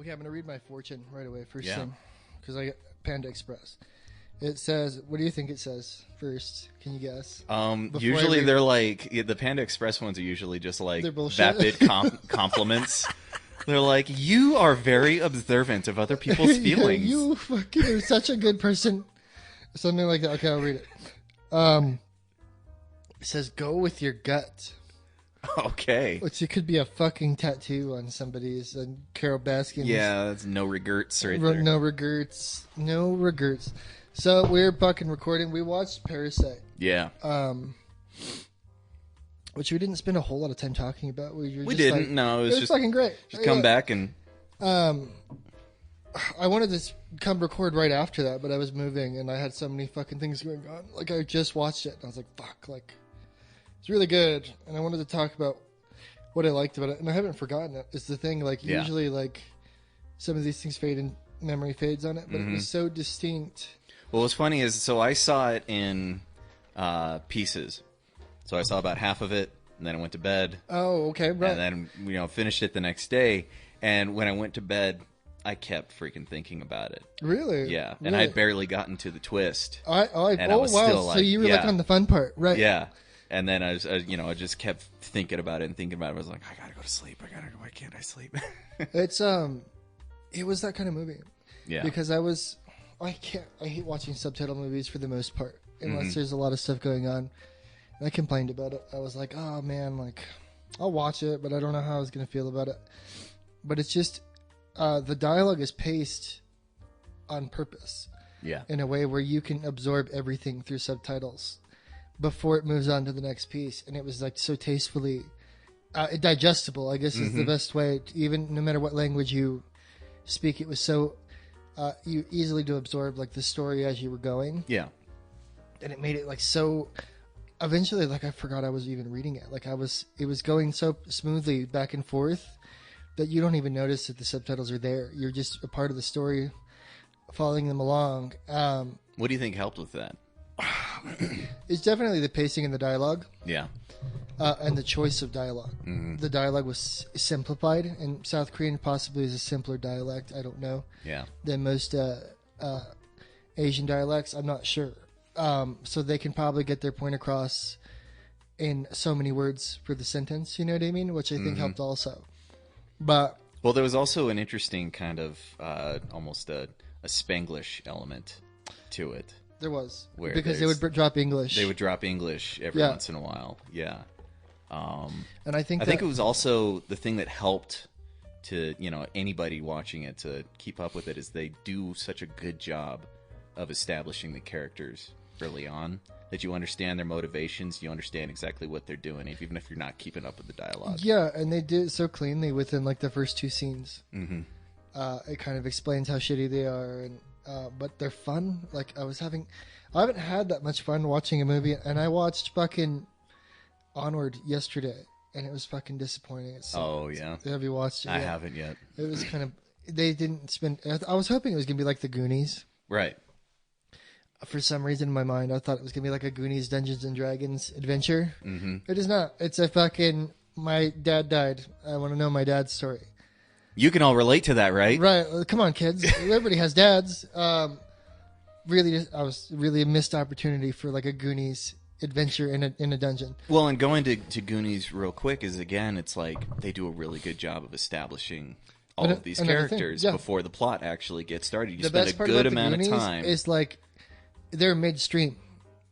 Okay, I'm going to read my fortune right away. First Yeah. thing. Because I got Panda Express. It says, what do you think it says first? Can you guess? Usually they're like, the Panda Express ones are usually just like They're bullshit. vapid compliments. They're like, you are very observant of other people's feelings. You fucking are such a good person. Something like that. Okay, I'll read it. It says, go with your gut. Okay. Which it could be a fucking tattoo on somebody's. Carol Baskin. Yeah, that's no regrets right there. No regrets. No regrets. So we're fucking recording. We watched Parasite. Yeah. Which we didn't spend a whole lot of time talking about. We didn't. Like, no, it was just fucking great. Just come back and. I wanted to come record right after that, but I was moving and I had so many fucking things going on. Like I just watched it and I was like, fuck, like it's really good. And I wanted to talk about what I liked about it, and I haven't forgotten it. It's the thing, like usually like some of these things fade and memory fades on it, but it was so distinct. Well, what's funny is, so I saw it in pieces. So I saw about half of it, and then I went to bed. Oh, okay, right. And then, finished it the next day. And when I went to bed, I kept freaking thinking about it. Really? Yeah. And I had barely gotten to the twist. I was still so you were like on the fun part, right? Yeah. And then I just kept thinking about it and thinking about it. I was like, I gotta go to sleep. Why can't I sleep? It's it was that kind of movie. Yeah. Because I hate watching subtitle movies for the most part, unless there's a lot of stuff going on. And I complained about it. I was like, oh man, like I'll watch it, but I don't know how I was gonna feel about it. But it's just the dialogue is paced on purpose. Yeah. In a way where you can absorb everything through subtitles before it moves on to the next piece. And it was like so tastefully digestible, I guess is the best way. Even no matter what language you speak, it was so you easily to absorb like the story as you were going. Yeah. And it made it like so. Eventually, like I forgot I was even reading it. Like it was going so smoothly back and forth that you don't even notice that the subtitles are there. You're just a part of the story, following them along. What do you think helped with that? It's definitely the pacing and the dialogue. Yeah. And the choice of dialogue. The dialogue was simplified, and South Korean possibly is a simpler dialect. I don't know. Yeah. Than most Asian dialects. I'm not sure. So they can probably get their point across in so many words for the sentence. You know what I mean? Which I think helped also. But well, there was also an interesting kind of almost a Spanglish element to it. There was, because they would drop English. They would drop English every once in a while. Yeah. And I think it was also the thing that helped to anybody watching it to keep up with it is they do such a good job of establishing the characters early on that you understand their motivations, you understand exactly what they're doing, even if you're not keeping up with the dialogue. Yeah, and they did it so cleanly within like the first two scenes. It kind of explains how shitty they are, and but they're fun. Like I haven't had that much fun watching a movie, and I watched fucking Onward yesterday, and it was fucking disappointing. Yeah. Have you watched it? I haven't yet. It was kind of, they didn't spend, I was hoping it was going to be like the Goonies. Right. For some reason in my mind, I thought it was going to be like a Goonies Dungeons and Dragons adventure. It is not. It's a fucking, my dad died. I want to know my dad's story. You can all relate to that, right? Right. Come on, kids. Everybody has dads. Really, I was really a missed opportunity for like a Goonies adventure in a dungeon. Well, and going to Goonies real quick is, again, it's like they do a really good job of establishing all of these characters before the plot actually gets started. You spend a good amount of time. Is like they're midstream.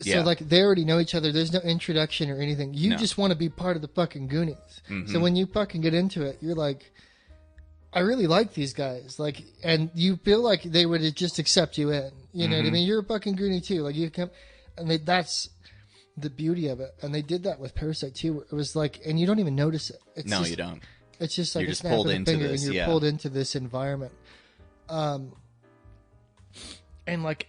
So like they already know each other. There's no introduction or anything. You just want to be part of the fucking Goonies. So when you fucking get into it, you're like, I really like these guys. Like, and you feel like they would just accept you in. You know what I mean? You're a fucking Goonie too. Like you come, and that's the beauty of it. And they did that with Parasite too. It was like, and you don't even notice it. You don't. It's just like you're a just snap pulled of the into finger, this, and you're pulled into this environment. And like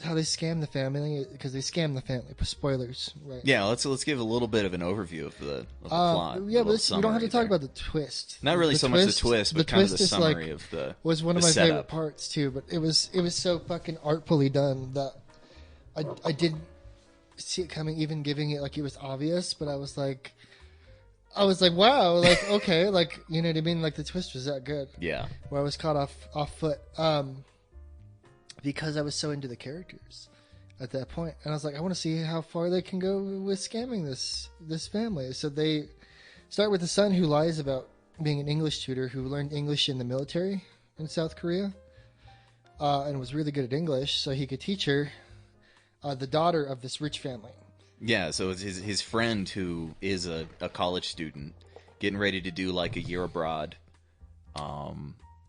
how they scam the family, because they scam the family. Spoilers, right? Yeah, let's give a little bit of an overview of the plot. Yeah, but we don't have to talk about the twist. Not really so much the twist, but kind of the summary of the was one of my setup. favorite parts too. But it was so fucking artfully done that I didn't see it coming, even giving it like it was obvious. But I was like, I was like, wow, like, okay, like, you know what I mean? Like, the twist was that good. Yeah. Where I was caught off foot. Because I was so into the characters at that point. And I was like, I want to see how far they can go with scamming this family. So they start with the son who lies about being an English tutor who learned English in the military in South Korea. And was really good at English, so he could teach her, the daughter of this rich family. Yeah, so it's his friend who is a college student getting ready to do like a year abroad.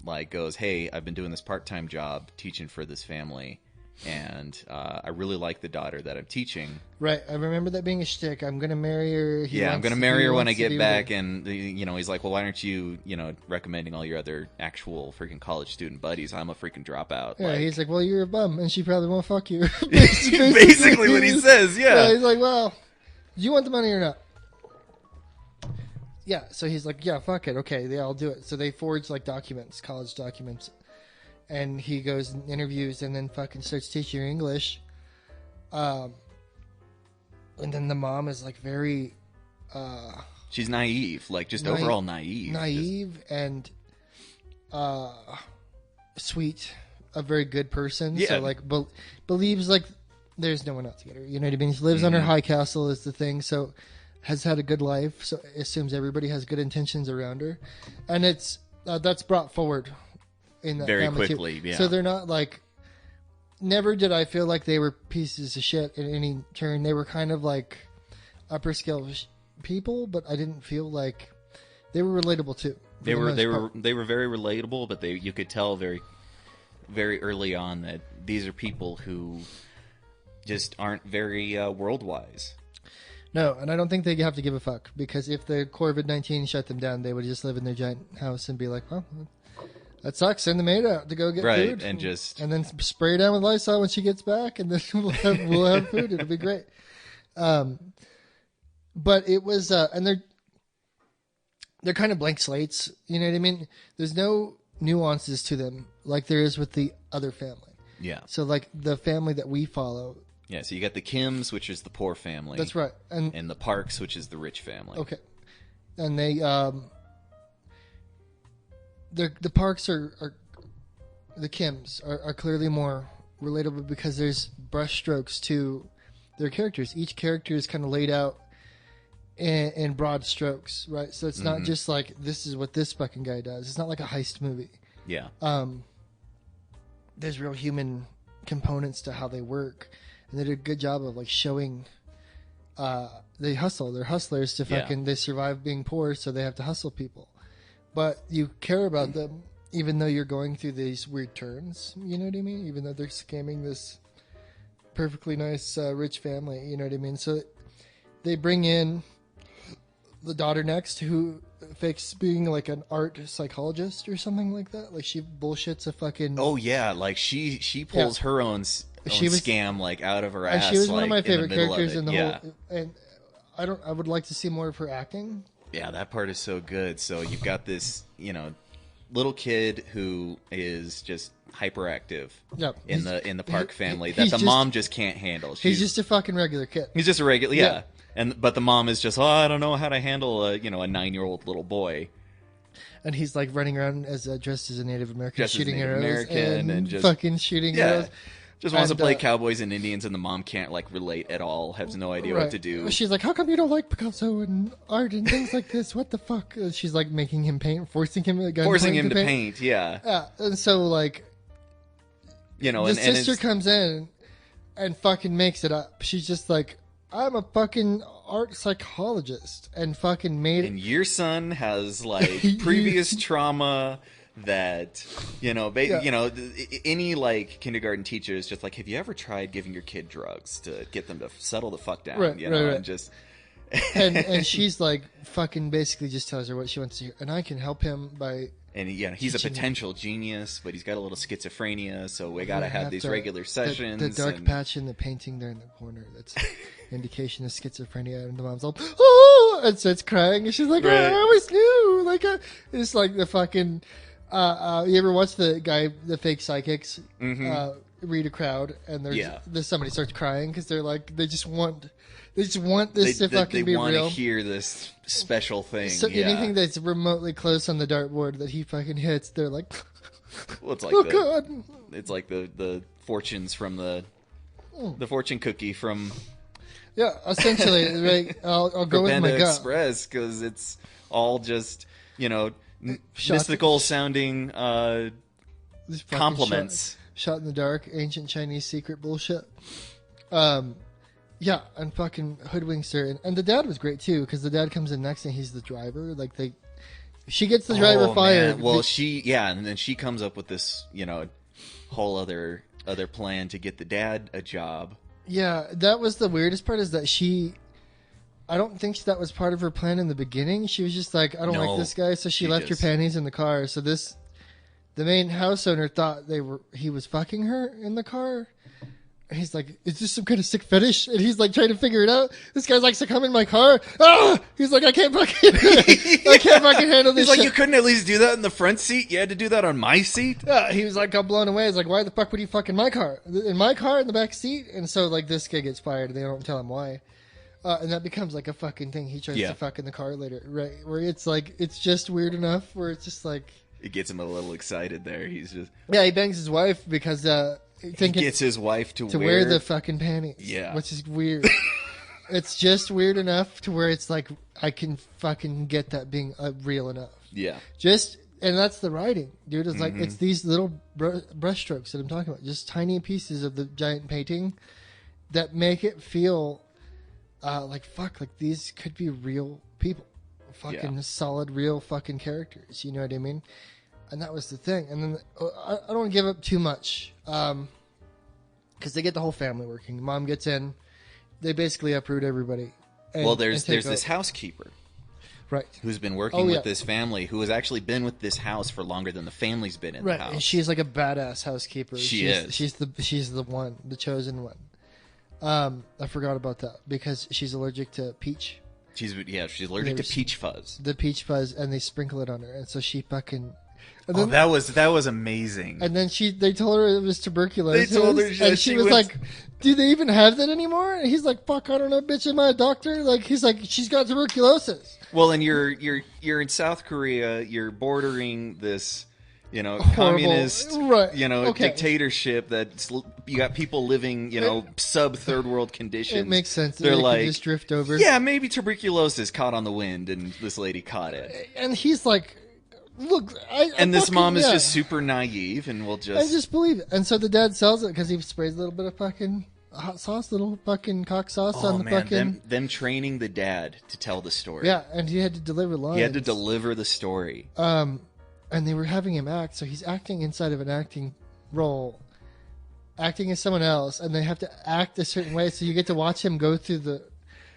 Like goes, hey, I've been doing this part-time job teaching for this family, and I really like the daughter that I'm teaching. Right, I remember that being a shtick. I'm gonna marry her. I'm gonna marry her when I get back, and you know, he's like, well, why aren't you, you know, recommending all your other actual freaking college student buddies? I'm a freaking dropout. Yeah, he's like, well, you're a bum, and she probably won't fuck you. Basically what he says. Yeah, he's like, well, do you want the money or not? Yeah, so he's like, yeah, fuck it, okay, yeah, I'll do it. So they forge like documents, college documents, and he goes and interviews, and then fucking starts teaching her English. And then the mom is like very, she's naive, like just overall naive, and sweet, a very good person. Yeah. So like believes like there's no one else to get her. You know what I mean? She lives on her high castle is the thing. So has had a good life. So assumes everybody has good intentions around her, and it's that's brought forward in that very family quickly. too. Yeah. So they're not like. Never did I feel like they were pieces of shit in any turn. They were kind of like upper scale people, but I didn't feel like they were relatable too. They were very relatable, but you could tell very, very early on that these are people who just aren't very world-wise. No, and I don't think they have to give a fuck, because if the COVID-19 shut them down, they would just live in their giant house and be like, well, that sucks. Send the maid out to go get food, and then spray her down with Lysol when she gets back, and then we'll have food. It'll be great. But it was, and they're kind of blank slates. You know what I mean? There's no nuances to them like there is with the other family. Yeah. So like the family that we follow. Yeah. So you got the Kims, which is the poor family. That's right, and the Parks, which is the rich family. Okay, and they the Parks are the Kims are clearly more relatable because there's brushstrokes to their characters. Each character is kind of laid out in broad strokes, right? So it's not just like, this is what this fucking guy does. It's not like a heist movie. Yeah. There's real human components to how they work, and they did a good job of like showing. They hustle. They're hustlers to fucking. They survive being poor, so they have to hustle people. But you care about them, even though you're going through these weird turns. You know what I mean? Even though they're scamming this perfectly nice rich family. You know what I mean? So they bring in the daughter next, who fakes being like an art psychologist or something like that. Like she bullshits a fucking. Oh yeah, like she pulls her own scam like out of her ass. And she was like, one of my favorite characters in the whole. And I would like to see more of her acting. Yeah, that part is so good. So you've got this, you know, little kid who is just hyperactive in the Park family that the mom just can't handle. He's just a fucking regular kid. He's just a regular, yeah. But the mom is just, I don't know how to handle a 9-year-old little boy. And he's like running around as dressed as a Native American, shooting arrows and just fucking shooting arrows. Just wants to play cowboys and Indians, and the mom can't like relate at all. Has no idea what to do. She's like, "How come you don't like Picasso and art and things like this? What the fuck?" She's like making him paint, forcing him to paint. Yeah. Yeah, and so like, the sister comes in and fucking makes it up. She's just like, "I'm a fucking art psychologist," and fucking made it. And your son has like previous trauma. That any like kindergarten teacher is just like, have you ever tried giving your kid drugs to get them to settle the fuck down? Right. And just and she's like fucking basically just tells her what she wants to hear, and I can help him by. And he's a potential genius, but he's got a little schizophrenia, so we gotta have these regular sessions. The dark patch in the painting there in the corner, that's indication of schizophrenia. And the mom's like, oh, and starts crying, and she's like, I always knew. Like, it's like the fucking. You ever watch the fake psychics? read a crowd, and there's somebody starts crying because they're like they just want this to fucking be real. They want to hear this special thing. So anything that's remotely close on the dartboard that he fucking hits, they're like, well, it's like God. It's like the fortunes from the fortune cookie from. Yeah, essentially, right, I'll go with my gut. Express, because it's all just mystical sounding compliments. Shot in the dark, ancient Chinese secret bullshit. Yeah, and fucking hoodwinks her, and the dad was great too, because the dad comes in next and he's the driver. Like she gets the driver fired. Man. Well, and then she comes up with this, whole other plan to get the dad a job. Yeah, that was the weirdest part, is that I don't think that was part of her plan in the beginning. She was just like, I don't like this guy, so she left her panties in the car. So the main house owner thought he was fucking her in the car. And he's like, is this some kind of sick fetish? And he's like trying to figure it out. This guy likes to come in my car. Ah! He's like, I can't fucking handle this. He's like, shit. You couldn't at least do that in the front seat? You had to do that on my seat? Yeah, he was like, I'm blown away. He's like, why the fuck would he fuck in my car? In my car, in the back seat? And so like this guy gets fired and they don't tell him why. And that becomes like a fucking thing. He tries to fuck in the car later, right? Where it's like, it's just weird enough where it's just like... It gets him a little excited there. He's just... Yeah, he bangs his wife because... he gets his wife to wear the fucking panties. Yeah. Which is weird. It's just weird enough to where it's like, I can fucking get that being real enough. Yeah. And that's the writing, dude. It's like, it's these little brushstrokes that I'm talking about. Just tiny pieces of the giant painting that make it feel like, fuck, like these could be real people. Fucking solid, real fucking characters. You know what I mean? And that was the thing. And then I don't want to give up too much. Because they get the whole family working. Mom gets in. They basically uproot everybody. There's this housekeeper. Right. Who's been working with this family, who has actually been with this house for longer than the family's been in the house. And she's like a badass housekeeper. She's the one, the chosen one. I forgot about that because she's allergic to peach. She's allergic to peach fuzz. The peach fuzz, and they sprinkle it on her, and so she fucking... Then, that was amazing. And then they told her it was tuberculosis. They told her, and she was like, "Do they even have that anymore?" And he's like, "Fuck, I don't know, bitch. Am I a doctor?" Like he's like, "She's got tuberculosis." Well, and you're in South Korea. You're bordering this, horrible, communist, dictatorship. That you got people living, sub third world conditions. It makes sense. They're like, just drift over. Yeah, maybe tuberculosis caught on the wind, and this lady caught it. And he's like. Look, this mom is just super naive and will just... I just believe it. And so the dad sells it because he sprays a little bit of fucking hot sauce, little fucking cock sauce on the fucking... Them training the dad to tell the story. Yeah, and he had to deliver lines. He had to deliver the story. And they were having him act, so he's acting inside of an acting role, acting as someone else, and they have to act a certain way, so you get to watch him go through the...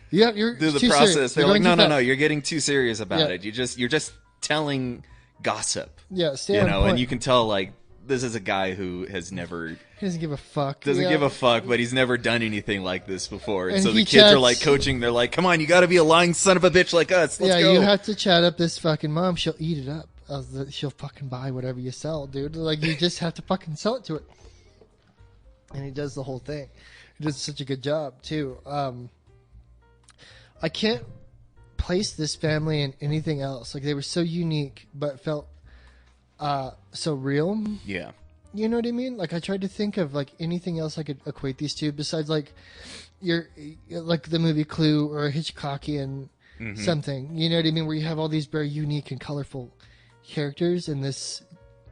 You're through the too process. Serious. They're like, no, you're getting too serious about it. You're just telling... gossip, and you can tell like this is a guy who has never he doesn't give a fuck but he's never done anything like this before, and so the kids are like coaching. They're like, come on, you got to be a lying son of a bitch like us. Let's go. You have to chat up this fucking mom. She'll eat it up. She'll fucking buy whatever you sell, dude. Like you just have to fucking sell it to it. And he does the whole thing. He does such a good job too. I can't place this family in anything else. Like they were so unique but felt so real. Yeah. You know what I mean? Like I tried to think of like anything else I could equate these to besides like like the movie Clue or Hitchcockian something. You know what I mean? Where you have all these very unique and colorful characters in this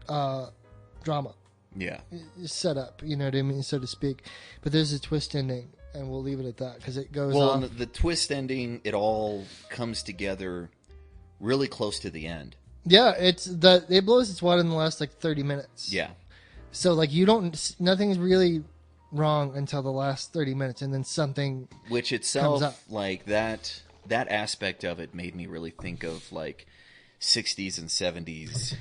drama. Yeah. Set up, you know what I mean, so to speak. But there's a twist ending. And we'll leave it at that because it goes Well, off. The twist ending, it all comes together really close to the end. Yeah, it blows its wad in the last like 30 minutes. Yeah. So like nothing's really wrong until the last 30 minutes, and then something which itself comes up. Like that aspect of it made me really think of like 60s and 70s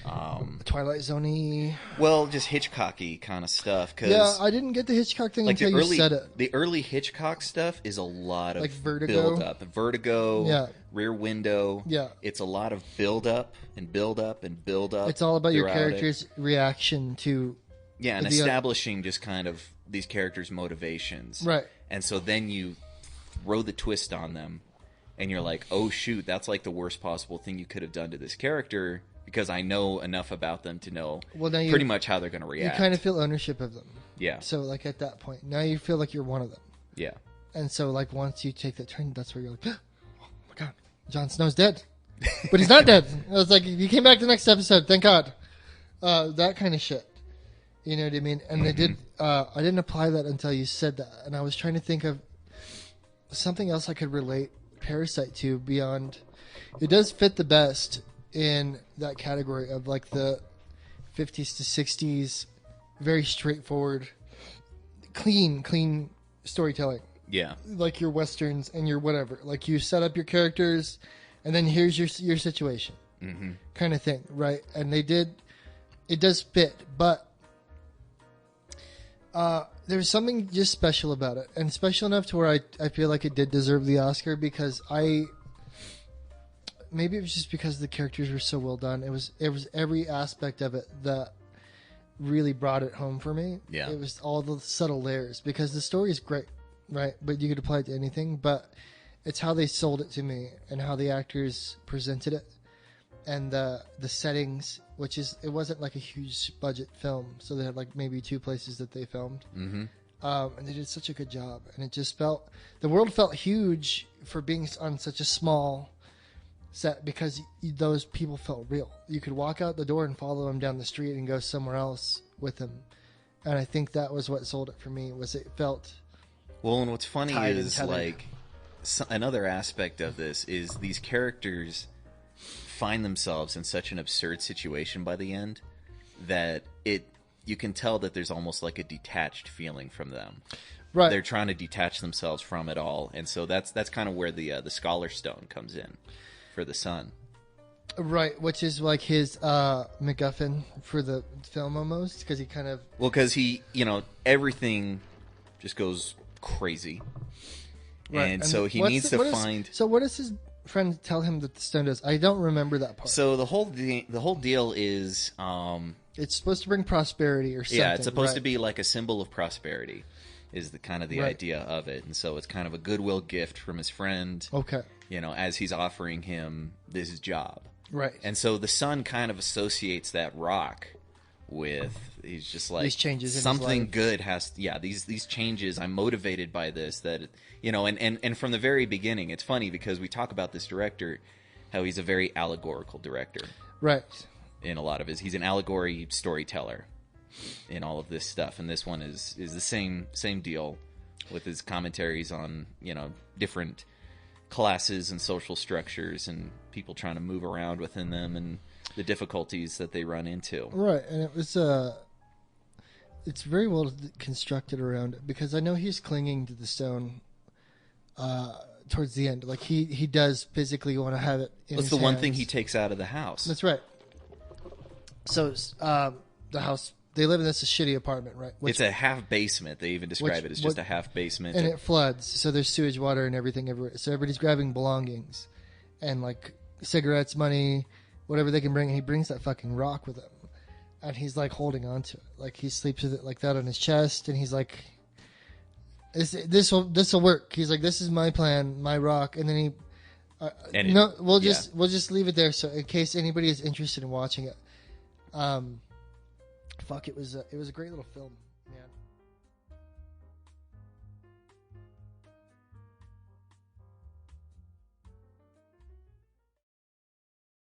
Twilight Zone-y. Well, just Hitchcock-y kind of stuff. Yeah, I didn't get the Hitchcock thing like until you said it. The early Hitchcock stuff is a lot of like Vertigo. build-up. Vertigo, Rear Window. Yeah. It's a lot of build-up and build-up and build-up. It's all about your character's reaction to Yeah, and establishing just kind of these characters' motivations. Right. And so then you throw the twist on them, and you're like, oh, shoot, that's like the worst possible thing you could have done to this character, because I know enough about them to know pretty much how they're going to react. You kind of feel ownership of them. Yeah. So, like, at that point, now you feel like you're one of them. Yeah. And so, like, once you take that turn, that's where you're like, oh, my God, Jon Snow's dead. But he's not dead. I was like, he came back the next episode, thank God. That kind of shit. You know what I mean? And I didn't apply that until you said that. And I was trying to think of something else I could relate Parasite to beyond. It does fit the best in that category of like the 50s to 60s, very straightforward, clean storytelling. Yeah. Like your Westerns and your whatever. Like you set up your characters and then here's your situation. Mm-hmm. Kind of thing, right? And it does fit, but there's something just special about it, and special enough to where I feel like it did deserve the Oscar, because maybe it was just because the characters were so well done. It was every aspect of it that really brought it home for me. Yeah. It was all the subtle layers, because the story is great, right? But you could apply it to anything, but it's how they sold it to me and how the actors presented it, and the settings, which is, it wasn't like a huge budget film, so they had like maybe 2 places that they filmed. Mm-hmm. And they did such a good job, and it just the world felt huge for being on such a small set, because those people felt real. You could walk out the door and follow them down the street and go somewhere else with them, and I think that was what sold it for me. Was it felt well, and what's funny is like another aspect of this is these characters find themselves in such an absurd situation by the end that you can tell that there's almost like a detached feeling from them. Right. They're trying to detach themselves from it all, and so that's kind of where the Scholar Stone comes in for the son. Right, which is like his MacGuffin for the film almost, because he kind of... Well, because he, everything just goes crazy. Right. And so he needs to find... So what does his friend tell him that the stone does? I don't remember that part. So the whole deal is... it's supposed to bring prosperity or something. Yeah, it's supposed to be like a symbol of prosperity, is the kind of the idea of it. And so it's kind of a goodwill gift from his friend. Okay. As he's offering him this job. Right. And so the son kind of associates that rock with, he's just like, these changes something good has these changes, I'm motivated by this, that and from the very beginning, it's funny because we talk about this director, how he's a very allegorical director. Right. In a lot of he's an allegory storyteller in all of this stuff, and this one is the same deal with his commentaries on different classes and social structures and people trying to move around within them and the difficulties that they run into. Right, and it was it's very well constructed around it, because I know he's clinging to the stone towards the end. Like he does physically want to have it in his That's the hands. one thing he takes out of the house. That's right. So the house, they live in this shitty apartment, right? It's a half basement. They even describe it as just a half basement. And it floods, so there's sewage water and everything everywhere. So everybody's grabbing belongings and like cigarettes, money, whatever they can bring. And he brings that fucking rock with him. And he's like holding on to it. Like he sleeps with it like that on his chest. And he's like, this will work. He's like, this is my plan, my rock. And then we'll just leave it there. So in case anybody is interested in watching it. It was a great little film, man.